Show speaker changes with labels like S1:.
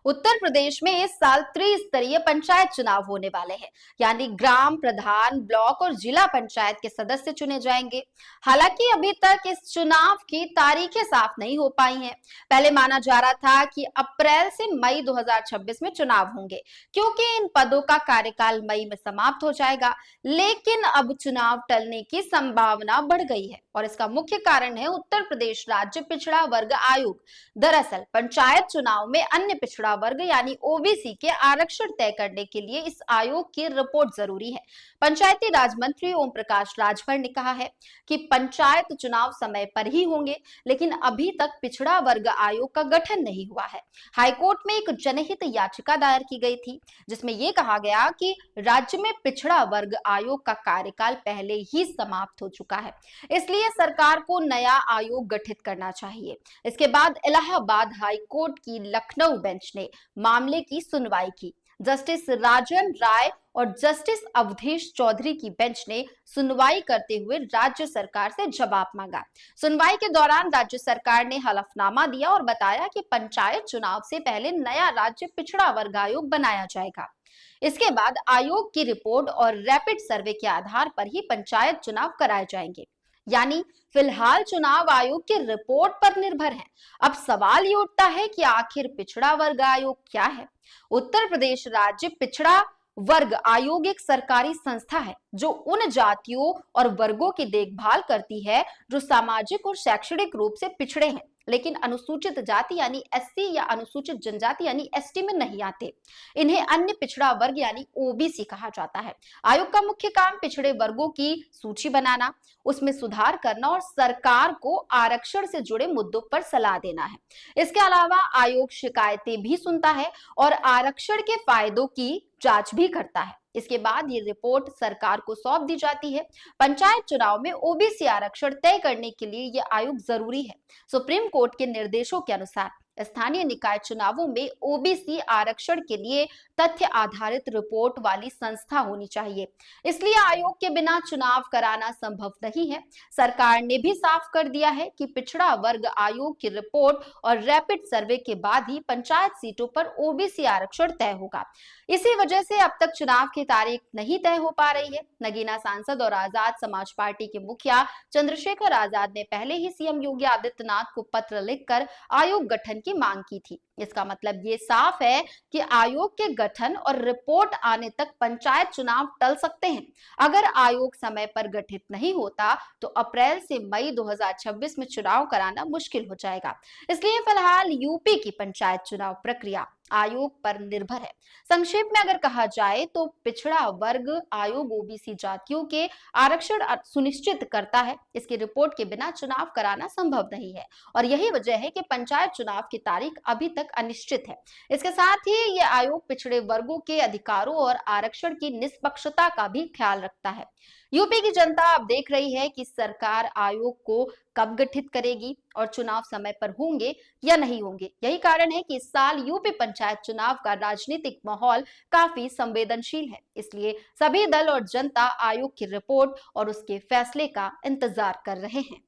S1: उत्तर प्रदेश में इस साल त्रिस्तरीय पंचायत चुनाव होने वाले हैं। यानी ग्राम प्रधान, ब्लॉक और जिला पंचायत के सदस्य चुने जाएंगे। हालांकि अभी तक इस चुनाव की तारीखें साफ नहीं हो पाई हैं। पहले माना जा रहा था कि अप्रैल से मई 2026 में चुनाव होंगे, क्योंकि इन पदों का कार्यकाल मई में समाप्त हो जाएगा। लेकिन अब चुनाव टलने की संभावना बढ़ गई है और इसका मुख्य कारण है उत्तर प्रदेश राज्य पिछड़ा वर्ग आयोग। दरअसल पंचायत चुनाव में अन्य पिछड़ा वर्ग यानी ओबीसी के आरक्षण तय करने के लिए इस आयोग की रिपोर्ट जरूरी है। पंचायती राज मंत्री ओम प्रकाश राजभर ने कहा है कि पंचायत चुनाव समय पर ही होंगे, लेकिन अभी तक पिछड़ा वर्ग आयोग का गठन नहीं हुआ है। हाईकोर्ट में एक जनहित याचिका दायर की गई थी, जिसमें यह कहा गया कि राज्य में पिछड़ा वर्ग आयोग का कार्यकाल पहले ही समाप्त हो चुका है, इसलिए सरकार को नया आयोग गठित करना चाहिए। इसके बाद इलाहाबाद हाई कोर्ट की लखनऊ बेंच ने मामले की सुनवाई की। जस्टिस राजन राय और जस्टिस अवधेश चौधरी की बेंच ने सुनवाई करते हुए राज्य सरकार से जवाब मांगा। सुनवाई के दौरान राज्य सरकार ने हलफनामा दिया और बताया कि पंचायत चुनाव से पहले नया राज्य पिछड़ा वर्ग आयोग बनाया जाएगा। इसके बाद आयोग की रिपोर्ट और रैपिड सर्वे के आधार पर ही पंचायत चुनाव कराए जाएंगे। यानी फिलहाल चुनाव आयोग की रिपोर्ट पर निर्भर है। अब सवाल ये उठता है कि आखिर पिछड़ा वर्ग आयोग क्या है? उत्तर प्रदेश राज्य पिछड़ा वर्ग आयोग एक सरकारी संस्था है जो उन जातियों और वर्गों की देखभाल करती है जो सामाजिक और शैक्षणिक रूप से पिछड़े हैं, लेकिन अनुसूचित जाति यानी एससी या अनुसूचित जनजाति यानी एसटी में नहीं आते। इन्हें अन्य पिछड़ा वर्ग यानी ओबीसी कहा जाता है। आयोग का मुख्य काम पिछड़े वर्गों की सूची बनाना, उसमें सुधार करना और सरकार को आरक्षण से जुड़े मुद्दों पर सलाह देना है। इसके अलावा आयोग शिकायतें भी सुनता है और आरक्षण के फायदों की जांच भी करता है। इसके बाद ये रिपोर्ट सरकार को सौंप दी जाती है। पंचायत चुनाव में ओबीसी आरक्षण तय करने के लिए यह आयोग जरूरी है। सुप्रीम कोर्ट के निर्देशों के अनुसार स्थानीय निकाय चुनावों में ओबीसी आरक्षण के लिए तथ्य आधारित रिपोर्ट वाली संस्था होनी चाहिए। इसलिए आयोग के बिना चुनाव कराना संभव नहीं है। सरकार ने भी साफ कर दिया है कि पिछड़ा वर्ग आयोग की रिपोर्ट और रैपिड सर्वे के बाद ही पंचायत सीटों पर ओबीसी आरक्षण तय होगा। इसी वजह से अब तक चुनाव की तारीख नहीं तय हो पा रही है। नगीना सांसद और आजाद समाज पार्टी के मुखिया चंद्रशेखर आजाद ने पहले ही सीएम योगी आदित्यनाथ को पत्र लिखकर आयोग गठन की मांग की थी। इसका मतलब ये साफ है कि आयोग के गठन और रिपोर्ट आने तक पंचायत चुनाव टल सकते हैं। अगर आयोग समय पर गठित नहीं होता तो अप्रैल से मई 2026 में चुनाव कराना मुश्किल हो जाएगा। इसलिए फिलहाल यूपी की पंचायत चुनाव प्रक्रिया आयोग पर निर्भर है। संक्षेप में अगर कहा जाए तो पिछड़ा वर्ग आयोग ओबीसी जातियों के आरक्षण सुनिश्चित करता है। इसकी रिपोर्ट के बिना चुनाव कराना संभव नहीं है और यही वजह है कि पंचायत चुनाव की तारीख अभी तक अनिश्चित है। इसके साथ ही ये आयोग पिछड़े वर्गों के अधिकारों और आरक्षण की निष्पक्षता का भी ख्याल रखता है। यूपी की जनता अब देख रही है कि सरकार आयोग को कब गठित करेगी और चुनाव समय पर होंगे या नहीं होंगे। यही कारण है कि इस साल यूपी पंचायत चुनाव का राजनीतिक माहौल काफी संवेदनशील है। इसलिए सभी दल और जनता आयोग की रिपोर्ट और उसके फैसले का इंतजार कर रहे हैं।